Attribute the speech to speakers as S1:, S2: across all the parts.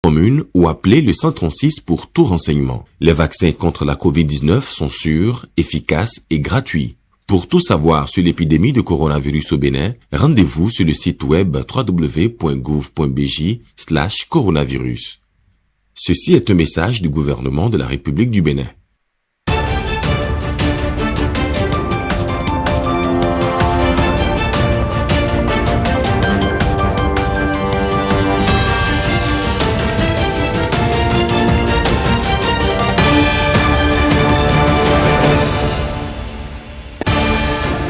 S1: commune ou appelez le 136 pour tout renseignement. Les vaccins contre la COVID-19 sont sûrs, efficaces et gratuits. Pour tout savoir sur l'épidémie de coronavirus au Bénin, rendez-vous sur le site web www.gouv.bj/coronavirus. Ceci est un message du gouvernement de la République du Bénin.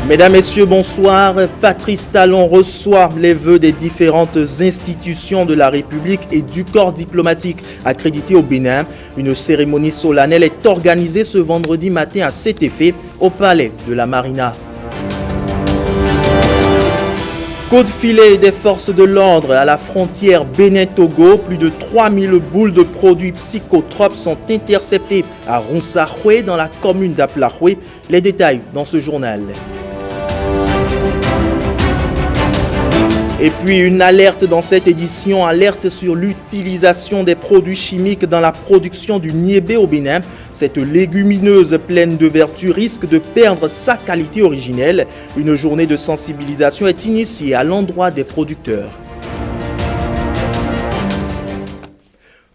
S2: Mesdames, Messieurs, bonsoir. Patrice Talon reçoit les vœux des différentes institutions de la République et du corps diplomatique accrédité au Bénin. Une cérémonie solennelle est organisée ce vendredi matin à cet effet au palais de la Marina. Coup de filet des forces de l'ordre à la frontière Bénin-Togo. Plus de 3000 boules de produits psychotropes sont interceptées à Rounsahoué dans la commune d'Aplahoué. Les détails dans ce journal. Et puis une alerte dans cette édition, alerte sur l'utilisation des produits chimiques dans la production du niébé au Bénin. Cette légumineuse pleine de vertus risque de perdre sa qualité originelle. Une journée de sensibilisation est initiée à l'endroit des producteurs.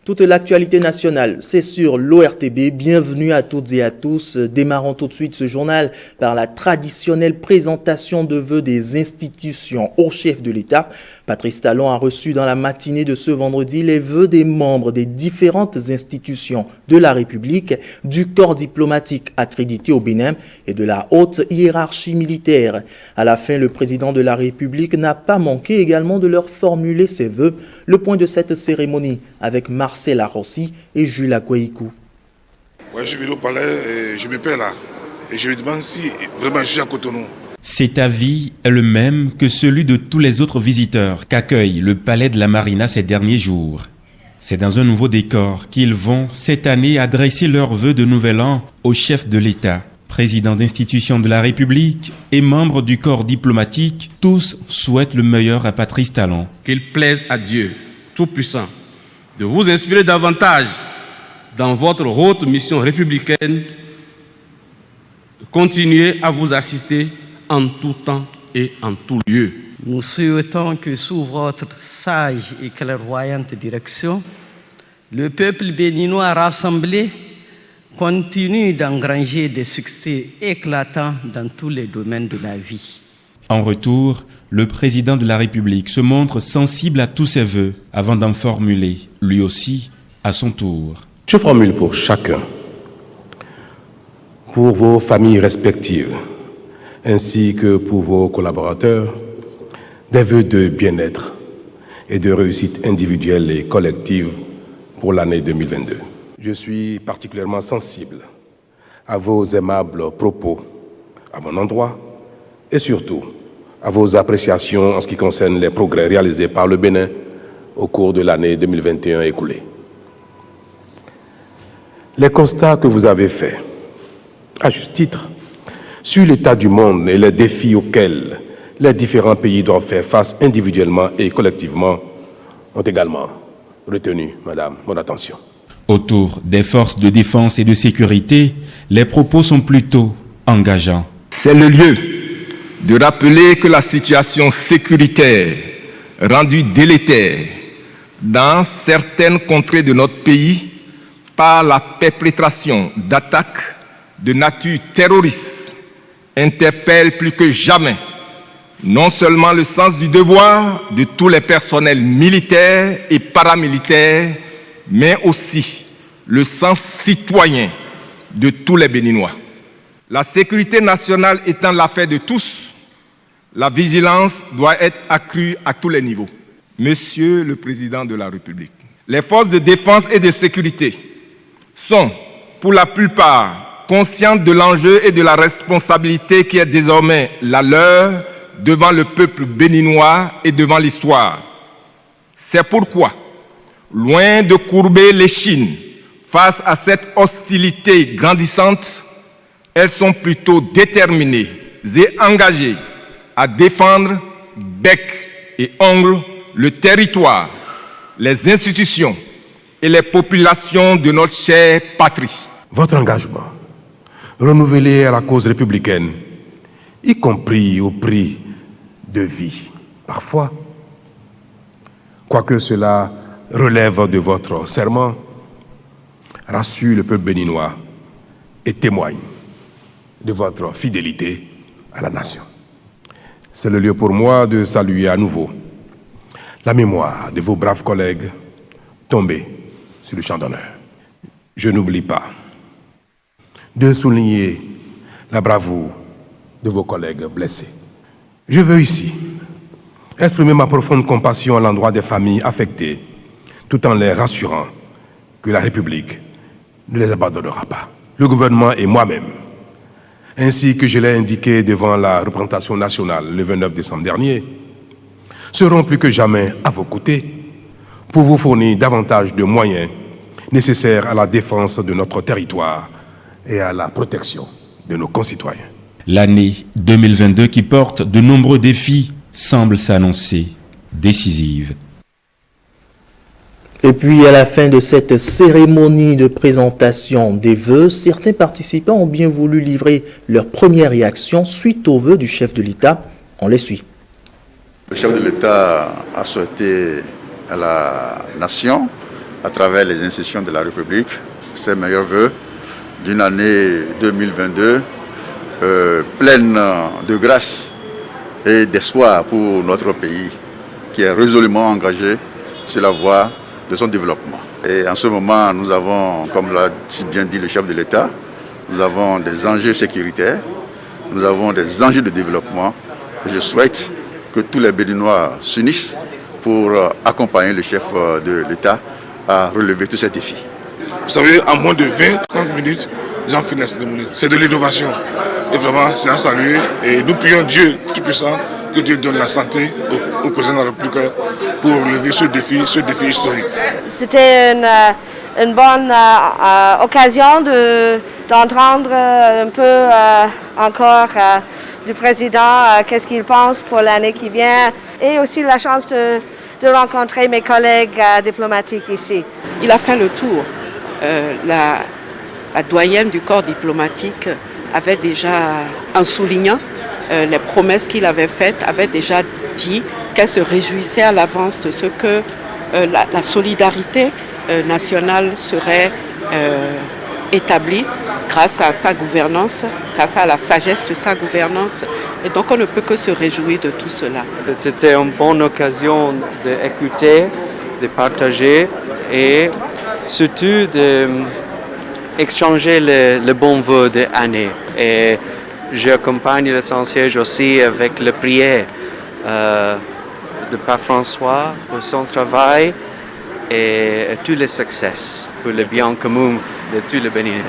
S2: Toute l'actualité nationale, c'est sur l'ORTB. Bienvenue à toutes et à tous. Démarrons tout de suite ce journal par la traditionnelle présentation de vœux des institutions au chef de l'État. Patrice Talon a reçu dans la matinée de ce vendredi les vœux des membres des différentes institutions de la République, du corps diplomatique accrédité au Bénin et de la haute hiérarchie militaire. À la fin, le président de la République n'a pas manqué également de leur formuler ses vœux. Le point de cette cérémonie avec Marcel Arossi et Jules Akweikou.
S3: Ouais, je suis venu au palais et je me paie là. Et je me demande si vraiment je suis à Cotonou.
S4: Cet avis est le même que celui de tous les autres visiteurs qu'accueille le palais de la Marina ces derniers jours. C'est dans un nouveau décor qu'ils vont cette année adresser leurs vœux de nouvel an au chef de l'État. Président d'institution de la République et membre du corps diplomatique, tous souhaitent le meilleur à Patrice Talon.
S5: Qu'il plaise à Dieu Tout-Puissant de vous inspirer davantage dans votre haute mission républicaine, de continuer à vous assister en tout temps et en tout lieu.
S6: Nous souhaitons que sous votre sage et clairvoyante direction, le peuple béninois rassemblé continue d'engranger des succès éclatants dans tous les domaines de la vie.
S4: En retour, le président de la République se montre sensible à tous ses vœux avant d'en formuler, lui aussi, à son tour.
S7: Je formule pour chacun, pour vos familles respectives, ainsi que pour vos collaborateurs, des vœux de bien-être et de réussite individuelle et collective pour l'année 2022. Je suis particulièrement sensible à vos aimables propos à mon endroit et surtout à vos appréciations en ce qui concerne les progrès réalisés par le Bénin au cours de l'année 2021 écoulée. Les constats que vous avez faits, à juste titre, sur l'état du monde et les défis auxquels les différents pays doivent faire face individuellement et collectivement ont également retenu, Madame, mon attention.
S4: Autour des forces de défense et de sécurité, les propos sont plutôt engageants.
S8: C'est le lieu de rappeler que la situation sécuritaire rendue délétère dans certaines contrées de notre pays par la perpétration d'attaques de nature terroriste interpelle plus que jamais non seulement le sens du devoir de tous les personnels militaires et paramilitaires, mais aussi le sens citoyen de tous les Béninois. La sécurité nationale étant l'affaire de tous, la vigilance doit être accrue à tous les niveaux. Monsieur le Président de la République, les forces de défense et de sécurité sont, pour la plupart, conscientes de l'enjeu et de la responsabilité qui est désormais la leur devant le peuple béninois et devant l'histoire. C'est pourquoi, loin de courber l'échine face à cette hostilité grandissante, elles sont plutôt déterminées et engagées à défendre bec et ongle le territoire, les institutions et les populations de notre chère patrie.
S7: Votre engagement, renouvelé à la cause républicaine, y compris au prix de vie, parfois, quoique cela relève de votre serment, rassure le peuple béninois et témoigne de votre fidélité à la nation. C'est le lieu pour moi de saluer à nouveau la mémoire de vos braves collègues tombés sur le champ d'honneur. Je n'oublie pas de souligner la bravoure de vos collègues blessés. Je veux ici exprimer ma profonde compassion à l'endroit des familles affectées, tout en les rassurant que la République ne les abandonnera pas. Le gouvernement et moi-même, ainsi que je l'ai indiqué devant la représentation nationale le 29 décembre dernier, seront plus que jamais à vos côtés pour vous fournir davantage de moyens nécessaires à la défense de notre territoire et à la protection de nos concitoyens.
S4: L'année 2022 qui porte de nombreux défis semble s'annoncer décisive.
S2: Et puis, à la fin de cette cérémonie de présentation des vœux, certains participants ont bien voulu livrer leur première réaction suite aux vœux du chef de l'État. On les suit.
S9: Le chef de l'État a souhaité à la nation, à travers les institutions de la République, ses meilleurs vœux d'une année 2022 pleine de grâce et d'espoir pour notre pays qui est résolument engagé sur la voie de son développement. Et en ce moment, nous avons, comme l'a si bien dit le chef de l'État, nous avons des enjeux sécuritaires, nous avons des enjeux de développement. Je souhaite que tous les Béninois s'unissent pour accompagner le chef de l'État à relever tous ces défis.
S3: Vous savez, en moins de 20-30 minutes, j'en finis la cérémonie. C'est de l'innovation. Et vraiment, c'est à saluer. Et nous prions Dieu Tout-Puissant que Dieu donne la santé au président de la République pour relever ce défi historique.
S10: C'était une bonne occasion d'entendre un peu encore du président qu'est-ce qu'il pense pour l'année qui vient et aussi la chance de rencontrer mes collègues diplomatiques ici.
S11: Il a fait le tour. La doyenne du corps diplomatique avait déjà, en soulignant les promesses qu'il avait faites, avait déjà dit qu'elle se réjouissait à l'avance de ce que la solidarité nationale serait établie grâce à sa gouvernance, grâce à la sagesse de sa gouvernance. Et donc on ne peut que se réjouir de tout cela.
S12: C'était une bonne occasion d'écouter, de partager et surtout d'échanger le bon vœu de l'année. Et j'accompagne le Saint-Siège aussi avec la prière de Pape François pour son travail et tous les succès pour le bien commun de tous les Béninois.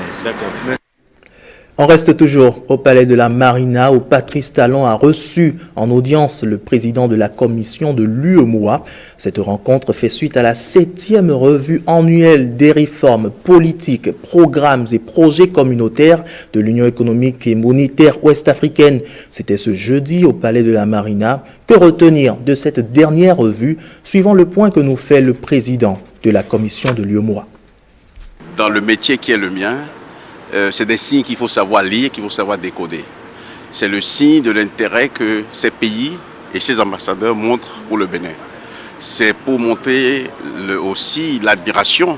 S2: On reste toujours au palais de la Marina où Patrice Talon a reçu en audience le président de la commission de l'UEMOA. Cette rencontre fait suite à la 7e revue annuelle des réformes politiques, programmes et projets communautaires de l'Union économique et monétaire ouest-africaine. C'était ce jeudi au palais de la Marina. Que retenir de cette dernière revue, suivant le point que nous fait le président de la commission de l'UEMOA?
S13: Dans le métier qui est le mien, c'est des signes qu'il faut savoir lire, qu'il faut savoir décoder. C'est le signe de l'intérêt que ces pays et ces ambassadeurs montrent pour le Bénin. C'est pour montrer aussi l'admiration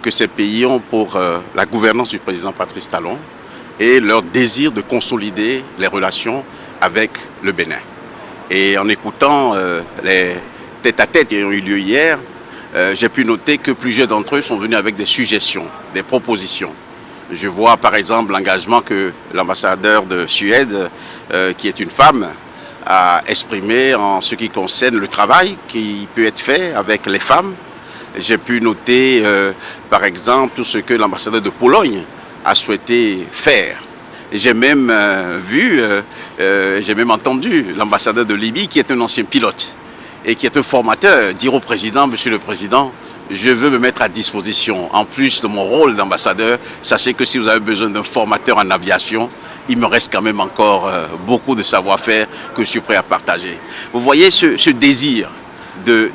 S13: que ces pays ont pour la gouvernance du président Patrice Talon et leur désir de consolider les relations avec le Bénin. Et en écoutant les tête-à-tête qui ont eu lieu hier, j'ai pu noter que plusieurs d'entre eux sont venus avec des suggestions, des propositions. Je vois par exemple l'engagement que l'ambassadeur de Suède, qui est une femme, a exprimé en ce qui concerne le travail qui peut être fait avec les femmes. J'ai pu noter par exemple tout ce que l'ambassadeur de Pologne a souhaité faire. J'ai même j'ai même entendu l'ambassadeur de Libye qui est un ancien pilote et qui est un formateur dire au président, Monsieur le Président, je veux me mettre à disposition. En plus de mon rôle d'ambassadeur, sachez que si vous avez besoin d'un formateur en aviation, il me reste quand même encore beaucoup de savoir-faire que je suis prêt à partager. Vous voyez ce désir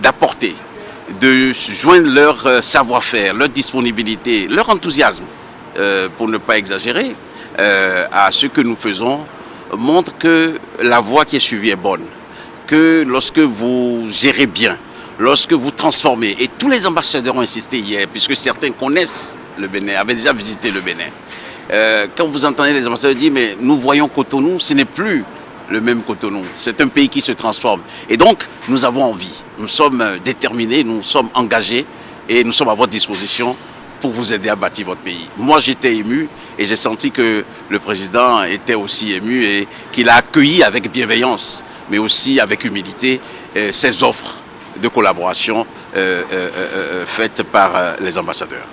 S13: d'apporter de joindre leur savoir-faire, leur disponibilité, leur enthousiasme, pour ne pas exagérer, à ce que nous faisons, montre que la voie qui est suivie est bonne. Que lorsque vous gérez bien, lorsque vous transformez, et tous les ambassadeurs ont insisté hier, puisque certains connaissent le Bénin, avaient déjà visité le Bénin. Quand vous entendez les ambassadeurs dire, mais nous voyons Cotonou, ce n'est plus le même Cotonou. C'est un pays qui se transforme. Et donc, nous avons envie, nous sommes déterminés, nous sommes engagés et nous sommes à votre disposition pour vous aider à bâtir votre pays. Moi, j'étais ému et j'ai senti que le président était aussi ému et qu'il a accueilli avec bienveillance, mais aussi avec humilité, ces offres de collaboration faites par les ambassadeurs.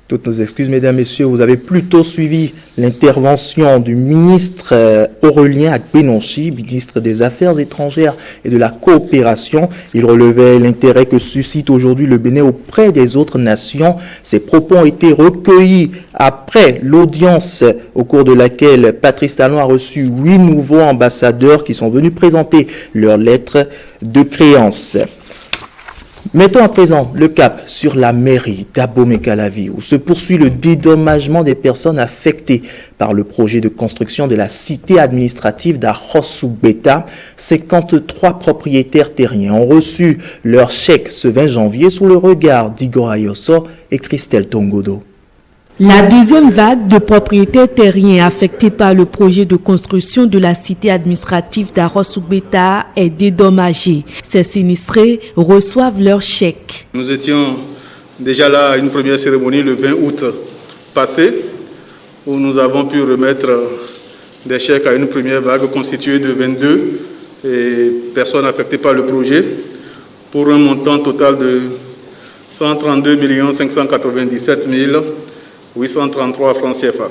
S2: Toutes nos excuses, mesdames, messieurs, vous avez plutôt suivi l'intervention du ministre Aurélien Akpenonchi, ministre des Affaires étrangères et de la coopération. Il relevait l'intérêt que suscite aujourd'hui le Bénin auprès des autres nations. Ces propos ont été recueillis après l'audience au cours de laquelle Patrice Talon a reçu 8 nouveaux ambassadeurs qui sont venus présenter leurs lettres de créance. Mettons à présent le cap sur la mairie d'Abomey-Calavi où se poursuit le dédommagement des personnes affectées par le projet de construction de la cité administrative d'Arros-Soubeta. 53 propriétaires terriens ont reçu leur chèque ce 20 janvier sous le regard d'Igor Ayosso et Christelle Tongodo.
S14: La deuxième vague de propriétaires terriens affectés par le projet de construction de la cité administrative d'Arros-Soubeta est dédommagée. Ces sinistrés reçoivent leur chèque.
S15: Nous étions déjà là à une première cérémonie le 20 août passé où nous avons pu remettre des chèques à une première vague constituée de 22 personnes affectées par le projet pour un montant total de 132 597 833 francs CFA.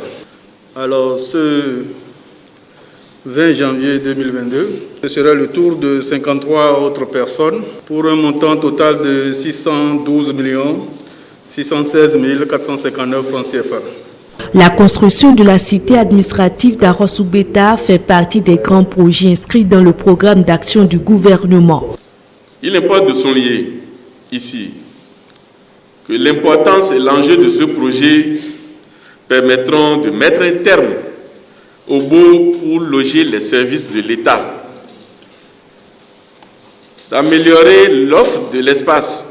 S15: Alors, ce 20 janvier 2022, ce sera le tour de 53 autres personnes pour un montant total de 612 616 459 francs CFA.
S14: La construction de la cité administrative d'Arros-Soubeta fait partie des grands projets inscrits dans le programme d'action du gouvernement.
S16: Il importe de souligner ici que l'importance et l'enjeu de ce projet permettront de mettre un terme au beau pour loger les services de l'État, d'améliorer l'offre de l'espace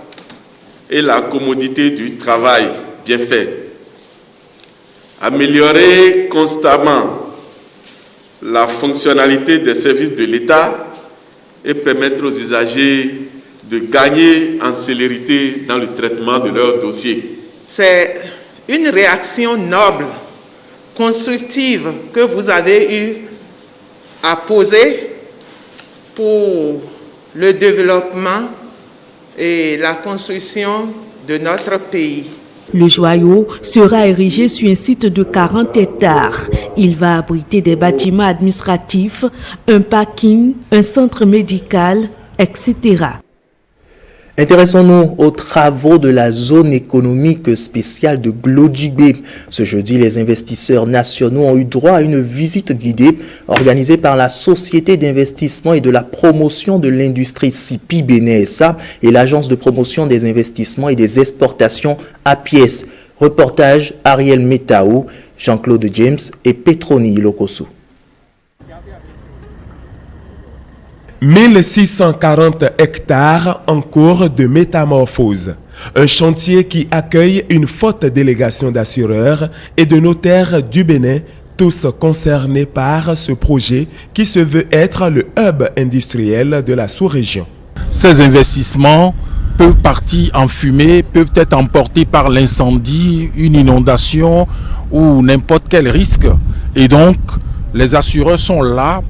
S16: et la commodité du travail bien fait, améliorer constamment la fonctionnalité des services de l'État et permettre aux usagers de gagner en célérité dans le traitement de leurs dossiers.
S17: C'est une réaction noble, constructive que vous avez eu à poser pour le développement et la construction de notre pays.
S14: Le joyau sera érigé sur un site de 40 hectares. Il va abriter des bâtiments administratifs, un parking, un centre médical, etc.
S2: Intéressons-nous aux travaux de la zone économique spéciale de Glodjibé. Ce jeudi, les investisseurs nationaux ont eu droit à une visite guidée organisée par la Société d'investissement et de la promotion de l'industrie CIPI Bénin SA et l'Agence de promotion des investissements et des exportations APIES. Reportage Ariel Metaou, Jean-Claude James et Petroni Ilokosu.
S18: 1640 hectares en cours de métamorphose. Un chantier qui accueille une forte délégation d'assureurs et de notaires du Bénin, tous concernés par ce projet qui se veut être le hub industriel de la sous-région.
S19: Ces investissements peuvent partir en fumée, peuvent être emportés par l'incendie, une inondation ou n'importe quel risque. Et donc, les assureurs sont là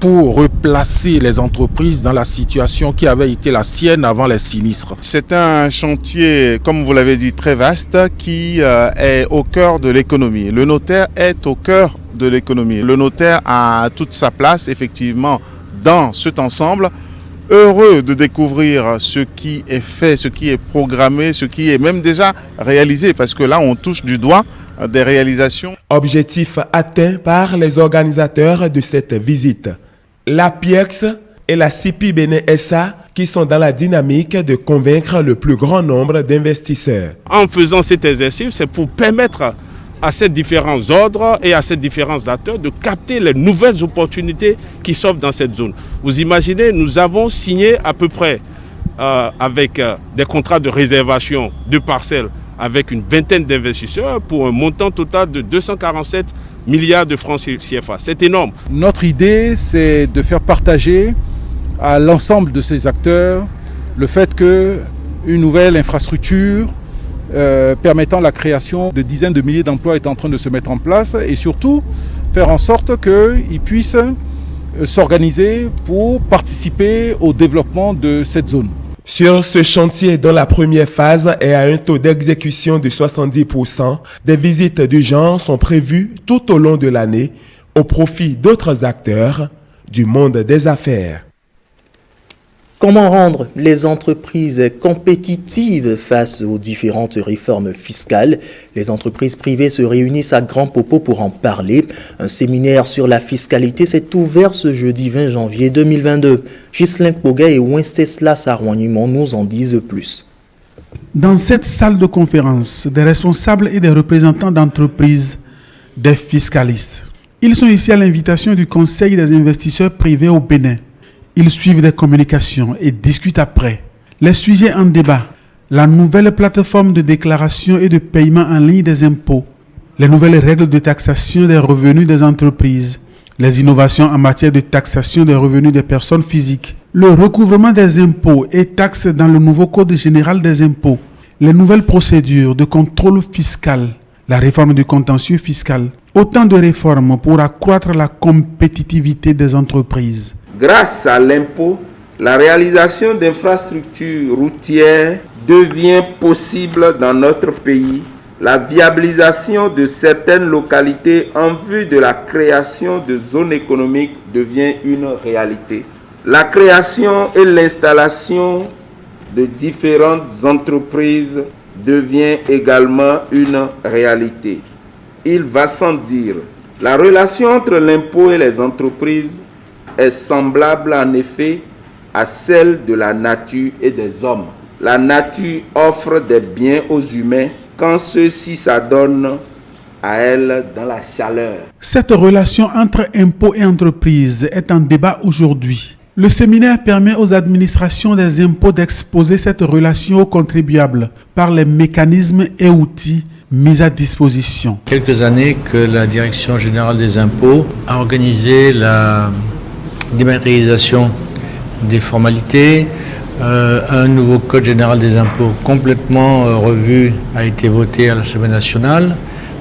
S19: pour replacer les entreprises dans la situation qui avait été la sienne avant les sinistres.
S20: C'est un chantier, comme vous l'avez dit, très vaste qui est au cœur de l'économie. Le notaire est au cœur de l'économie. Le notaire a toute sa place, effectivement, dans cet ensemble. Heureux de découvrir ce qui est fait, ce qui est programmé, ce qui est même déjà réalisé, parce que là, on touche du doigt des réalisations.
S18: Objectif atteint par les organisateurs de cette visite. L'APIEX et la CIPI Bénin SA qui sont dans la dynamique de convaincre le plus grand nombre d'investisseurs.
S5: En faisant cet exercice, c'est pour permettre à ces différents ordres et à ces différents acteurs de capter les nouvelles opportunités qui s'offrent dans cette zone. Vous imaginez, nous avons signé à peu près avec des contrats de réservation de parcelles avec une vingtaine d'investisseurs pour un montant total de 247 milliards de francs CFA. C'est énorme.
S19: Notre idée, c'est de faire partager à l'ensemble de ces acteurs le fait qu'une nouvelle infrastructure permettant la création de dizaines de milliers d'emplois est en train de se mettre en place et surtout faire en sorte qu'ils puissent s'organiser pour participer au développement de cette zone.
S18: Sur ce chantier, dont la première phase est à un taux d'exécution de 70%, des visites du genre sont prévues tout au long de l'année au profit d'autres acteurs du monde des affaires.
S2: Comment rendre les entreprises compétitives face aux différentes réformes fiscales? Les entreprises privées se réunissent à Grand Popo pour en parler. Un séminaire sur la fiscalité s'est ouvert ce jeudi 20 janvier 2022. Ghislain Poga et Wenceslas Sarwanyimon nous en disent plus.
S21: Dans cette salle de conférence, des responsables et des représentants d'entreprises, des fiscalistes. Ils sont ici à l'invitation du Conseil des investisseurs privés au Bénin. Ils suivent des communications et discutent après. Les sujets en débat: la nouvelle plateforme de déclaration et de paiement en ligne des impôts, les nouvelles règles de taxation des revenus des entreprises, les innovations en matière de taxation des revenus des personnes physiques, le recouvrement des impôts et taxes dans le nouveau Code général des impôts, les nouvelles procédures de contrôle fiscal, la réforme du contentieux fiscal. Autant de réformes pour accroître la compétitivité des entreprises.
S22: Grâce à l'impôt, la réalisation d'infrastructures routières devient possible dans notre pays. La viabilisation de certaines localités en vue de la création de zones économiques devient une réalité. La création et l'installation de différentes entreprises devient également une réalité. Il va sans dire, la relation entre l'impôt et les entreprises est semblable en effet à celle de la nature et des hommes. La nature offre des biens aux humains quand ceux-ci s'adonnent à elle dans la chaleur.
S21: Cette relation entre impôts et entreprises est en débat aujourd'hui. Le séminaire permet aux administrations des impôts d'exposer cette relation aux contribuables par les mécanismes et outils mis à disposition.
S23: Quelques années que la Direction générale des impôts a organisé la dématérialisation des formalités. Un nouveau code général des impôts complètement revu a été voté à l'Assemblée nationale.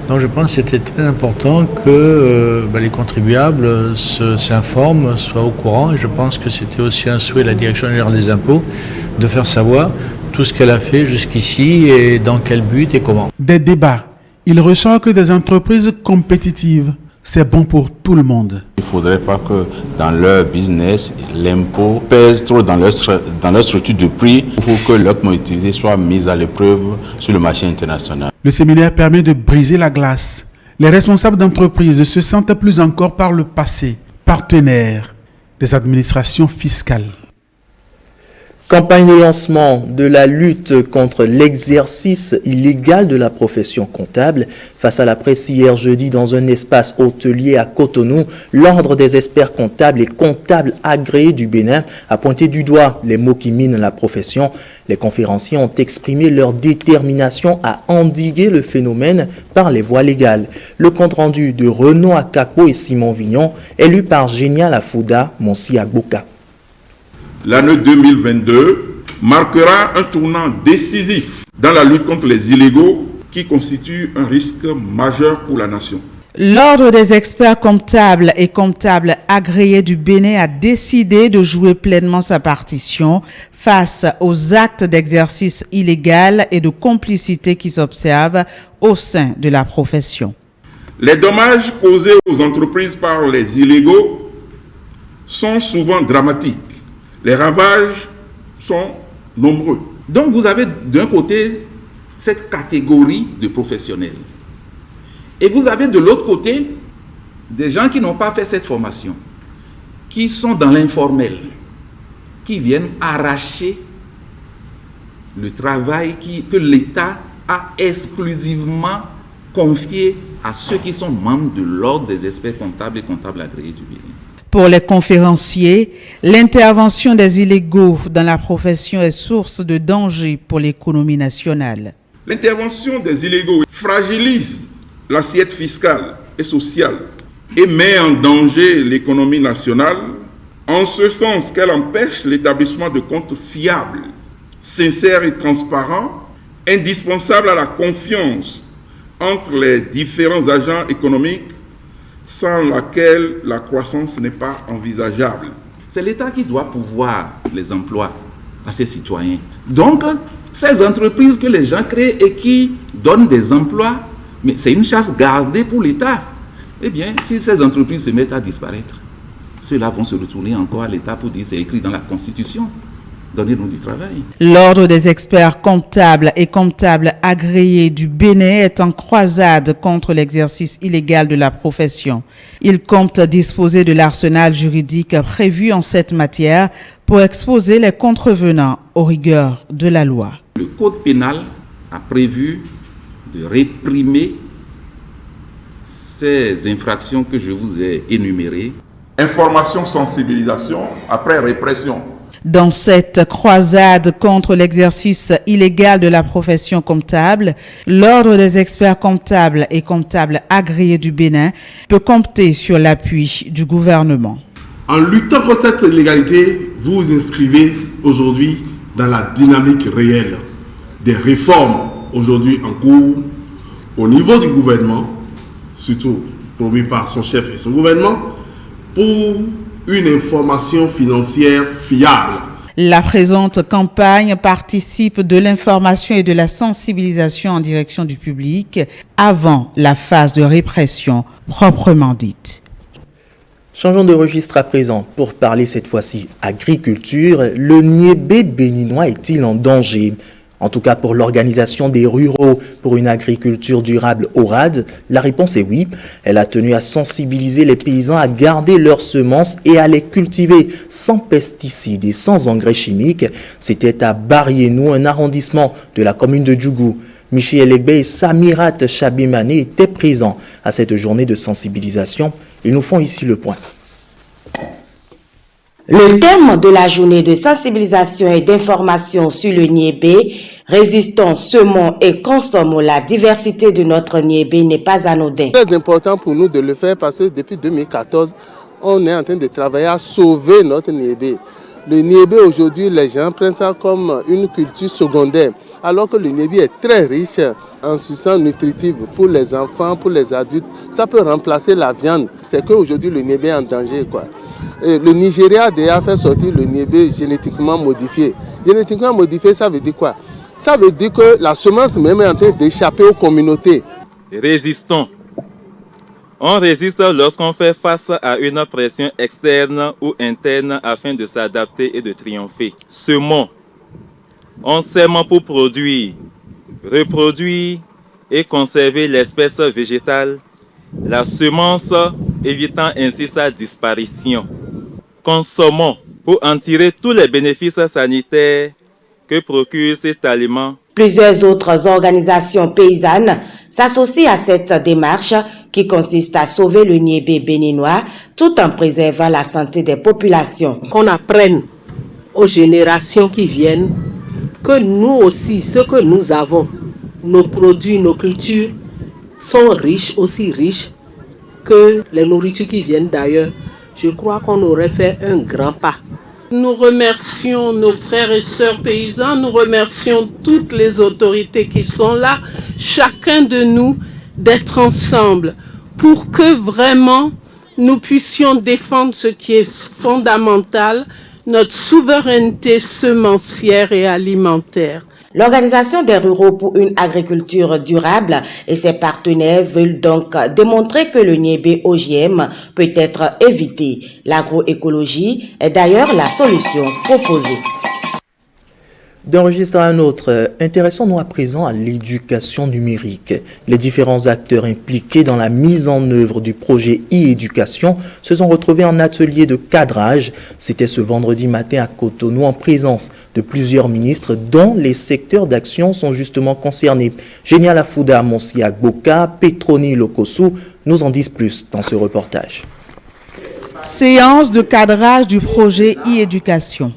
S23: Donc je pense que c'était très important que les contribuables s'informent, soient au courant. Et je pense que c'était aussi un souhait de la Direction générale des impôts de faire savoir tout ce qu'elle a fait jusqu'ici et dans quel but et comment.
S21: Des débats. Il ressort que des entreprises compétitives, c'est bon pour tout le monde.
S24: Il ne faudrait pas que dans leur business, l'impôt pèse trop dans leur structure de prix pour que leur compétitivité soit mise à l'épreuve sur le marché international.
S21: Le séminaire permet de briser la glace. Les responsables d'entreprises se sentent plus encore par le passé partenaires des administrations fiscales.
S2: Campagne de lancement de la lutte contre l'exercice illégal de la profession comptable. Face à la presse hier jeudi dans un espace hôtelier à Cotonou, l'Ordre des experts comptables et comptables agréés du Bénin a pointé du doigt les maux qui minent la profession. Les conférenciers ont exprimé leur détermination à endiguer le phénomène par les voies légales. Le compte-rendu de Renaud Akakpo et Simon Vignon est lu par Génial Afouda, Monsi Agboka.
S25: L'année 2022 marquera un tournant décisif dans la lutte contre les illégaux qui constituent un risque majeur pour la nation.
S26: L'Ordre des experts comptables et comptables agréés du Bénin a décidé de jouer pleinement sa partition face aux actes d'exercice illégal et de complicité qui s'observent au sein de la profession.
S25: Les dommages causés aux entreprises par les illégaux sont souvent dramatiques. Les ravages sont nombreux.
S27: Donc vous avez d'un côté cette catégorie de professionnels. Et vous avez de l'autre côté des gens qui n'ont pas fait cette formation, qui sont dans l'informel. qui viennent arracher le travail que l'État a exclusivement confié à ceux qui sont membres de l'ordre des experts comptables et comptables agréés du Bénin.
S26: Pour les conférenciers, l'intervention des illégaux dans la profession est source de danger pour l'économie nationale.
S25: L'intervention des illégaux fragilise l'assiette fiscale et sociale et met en danger l'économie nationale en ce sens qu'elle empêche l'établissement de comptes fiables, sincères et transparents, indispensables à la confiance entre les différents agents économiques, sans laquelle la croissance n'est pas envisageable.
S27: C'est l'État qui doit pourvoir les emplois à ses citoyens. Donc, ces entreprises que les gens créent et qui donnent des emplois, mais c'est une chasse gardée pour l'État. Eh bien, si ces entreprises se mettent à disparaître, ceux-là vont se retourner encore à l'État pour dire c'est écrit dans la Constitution. Donnez-nous du travail.
S26: L'Ordre des experts comptables et comptables agréés du Bénin est en croisade contre l'exercice illégal de la profession. Il compte disposer de l'arsenal juridique prévu en cette matière pour exposer les contrevenants aux rigueurs de la loi.
S27: Le Code pénal a prévu de réprimer ces infractions que je vous ai énumérées.
S25: Information, sensibilisation, après répression.
S26: Dans cette croisade contre l'exercice illégal de la profession comptable, l'Ordre des experts comptables et comptables agréés du Bénin peut compter sur l'appui du gouvernement.
S1: En luttant contre cette illégalité, vous vous inscrivez aujourd'hui dans la dynamique réelle des réformes aujourd'hui en cours au niveau du gouvernement, surtout promis par son chef et son gouvernement, pour une information financière fiable.
S26: La présente campagne participe de l'information et de la sensibilisation en direction du public avant la phase de répression proprement dite.
S2: Changeons de registre à présent pour parler cette fois-ci agriculture. Le niébé béninois est-il en danger ? En tout cas pour l'Organisation des ruraux pour une agriculture durable ORAD, la réponse est oui. Elle a tenu à sensibiliser les paysans à garder leurs semences et à les cultiver sans pesticides et sans engrais chimiques. C'était à Barriénou, un arrondissement de la commune de Djougou. Michel Egbe et Samirat Chabimane étaient présents à cette journée de sensibilisation. Ils nous font ici le point.
S3: Le thème de la journée de sensibilisation et d'information sur le niébé, résistons, semons et consommons la diversité de notre niébé n'est pas anodin.
S4: C'est très important pour nous de le faire parce que depuis 2014, on est en train de travailler à sauver notre niébé. Le niébé aujourd'hui, les gens prennent ça comme une culture secondaire, alors que le niébé est très riche en substances nutritives pour les enfants, pour les adultes. Ça peut remplacer la viande. C'est qu'aujourd'hui le niébé est en danger, quoi. Et le Nigeria a déjà fait sortir le niébé génétiquement modifié. Génétiquement modifié, ça veut dire quoi? Ça veut dire que la semence même est en train d'échapper aux communautés.
S6: Résistons. On résiste lorsqu'on fait face à une pression externe ou interne afin de s'adapter et de triompher. Semons. On sème pour produire, reproduire et conserver l'espèce végétale, la semence évitant ainsi sa disparition. Consommons pour en tirer tous les bénéfices sanitaires que procure cet aliment.
S3: Plusieurs autres organisations paysannes s'associent à cette démarche qui consiste à sauver le niébé béninois tout en préservant la santé des populations.
S7: Qu'on apprenne aux générations qui viennent que nous aussi, ce que nous avons, nos produits, nos cultures, sont riches, aussi riches que les nourritures qui viennent d'ailleurs. Je crois qu'on aurait fait un grand pas.
S8: Nous remercions nos frères et sœurs paysans, nous remercions toutes les autorités qui sont là, chacun de nous d'être ensemble pour que vraiment nous puissions défendre ce qui est fondamental, notre souveraineté semencière et alimentaire.
S3: L'Organisation des ruraux pour une agriculture durable et ses partenaires veulent donc démontrer que le niébé OGM peut être évité. L'agroécologie est d'ailleurs la solution proposée.
S2: D'un registre à un autre, intéressons-nous à présent à l'éducation numérique. Les différents acteurs impliqués dans la mise en œuvre du projet e-éducation se sont retrouvés en atelier de cadrage. C'était ce vendredi matin à Cotonou en présence de plusieurs ministres dont les secteurs d'action sont justement concernés. Génial Afouda, Monsiak Boka, Petroni Lokosu nous en disent plus dans ce reportage.
S26: Séance de cadrage du projet e-éducation.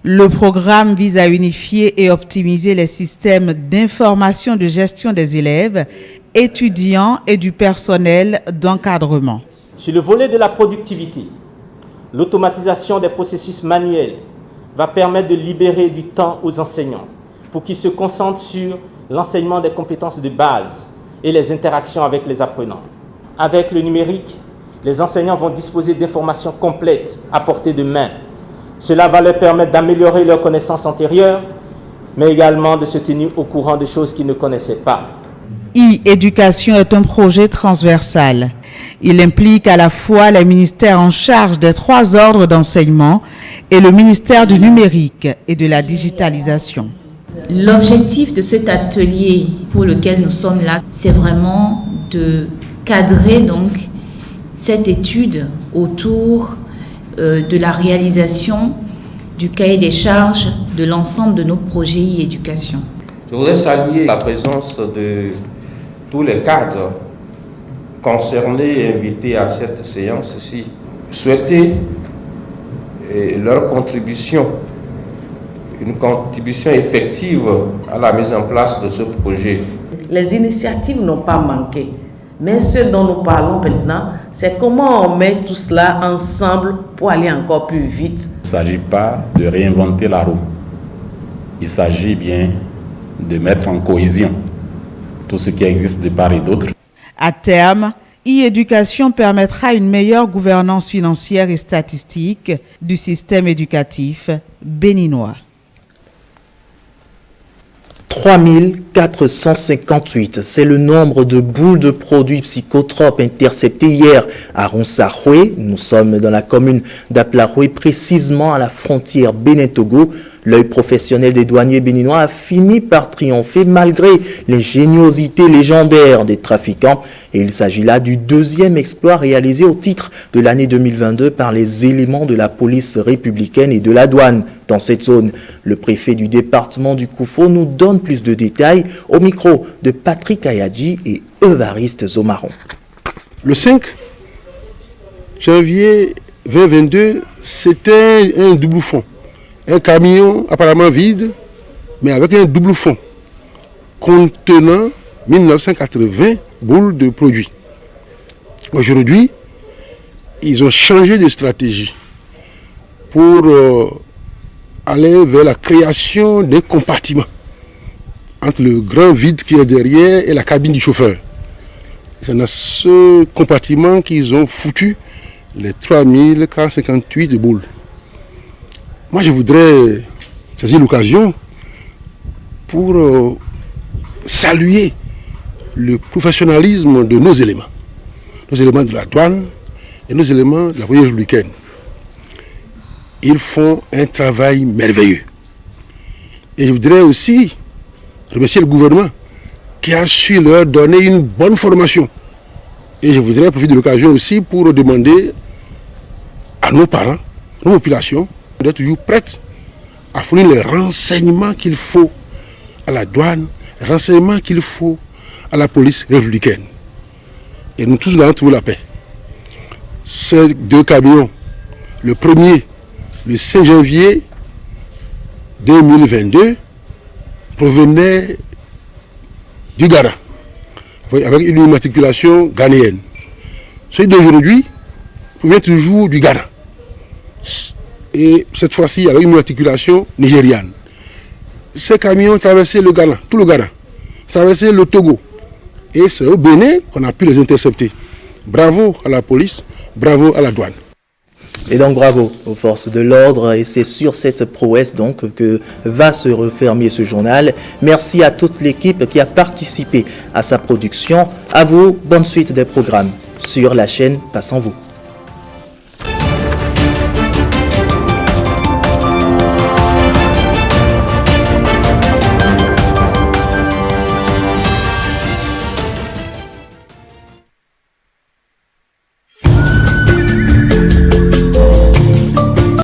S26: Le programme vise à unifier et optimiser les systèmes d'information de gestion des élèves, étudiants et du personnel d'encadrement.
S9: Sur le volet de la productivité, l'automatisation des processus manuels va permettre de libérer du temps aux enseignants pour qu'ils se concentrent sur l'enseignement des compétences de base et les interactions avec les apprenants. Avec le numérique, les enseignants vont disposer d'informations complètes à portée de main. Cela va leur permettre d'améliorer leurs connaissances antérieures, mais également de se tenir au courant de choses qu'ils ne connaissaient pas.
S26: E-éducation est un projet transversal. Il implique à la fois les ministères en charge des 3 ordres d'enseignement et le ministère du numérique et de la digitalisation.
S10: L'objectif de cet atelier pour lequel nous sommes là, c'est vraiment de cadrer donc cette étude autour de la réalisation du cahier des charges de l'ensemble de nos projets e-éducation.
S11: Je voudrais saluer la présence de tous les cadres concernés et invités à cette séance-ci. Souhaiter leur contribution, une contribution effective à la mise en place de ce projet.
S12: Les initiatives n'ont pas manqué. Mais ce dont nous parlons maintenant, c'est comment on met tout cela ensemble pour aller encore plus vite.
S13: Il ne s'agit pas de réinventer la roue. Il s'agit bien de mettre en cohésion tout ce qui existe de part et d'autre.
S26: À terme, e-éducation permettra une meilleure gouvernance financière et statistique du système éducatif béninois.
S2: 3458, c'est le nombre de boules de produits psychotropes interceptées hier à Ronsaroué. Nous sommes dans la commune d'Aplaroué, précisément à la frontière Bénin-Togo. L'œil professionnel des douaniers béninois a fini par triompher malgré l'ingéniosité légendaire des trafiquants. Et il s'agit là du 2e exploit réalisé au titre de l'année 2022 par les éléments de la police républicaine et de la douane dans cette zone. Le préfet du département du Koufo nous donne plus de détails au micro de Patrick Ayadji et Evariste Zomaron.
S15: Le 5 janvier 2022, c'était un double fond. Un camion apparemment vide, mais avec un double fond, contenant 1980 boules de produits. Aujourd'hui, ils ont changé de stratégie pour aller vers la création d'un compartiment entre le grand vide qui est derrière et la cabine du chauffeur. C'est dans ce compartiment qu'ils ont foutu les 3058 boules. Moi, je voudrais saisir l'occasion pour saluer le professionnalisme de nos éléments de la douane et nos éléments de la police républicaine. Ils font un travail merveilleux. Et je voudrais aussi remercier le gouvernement qui a su leur donner une bonne formation. Et je voudrais profiter de l'occasion aussi pour demander à nos parents, nos populations, d'être toujours prête à fournir les renseignements qu'il faut à la douane, les renseignements qu'il faut à la police républicaine. Et nous tous allons trouver la paix. Ces 2 camions, le premier, le 5 janvier 2022, provenaient du Ghana, avec une immatriculation ghanéenne. Celui d'aujourd'hui provient toujours du Ghana. Et cette fois-ci avec une articulation nigériane. Ces camions traversaient le Ghana, tout le Ghana, traversaient le Togo. Et c'est au Bénin qu'on a pu les intercepter. Bravo à la police, bravo à la douane.
S2: Et donc bravo aux forces de l'ordre, et c'est sur cette prouesse donc que va se refermer ce journal. Merci à toute l'équipe qui a participé à sa production. À vous, bonne suite des programmes sur la chaîne Passant Vous.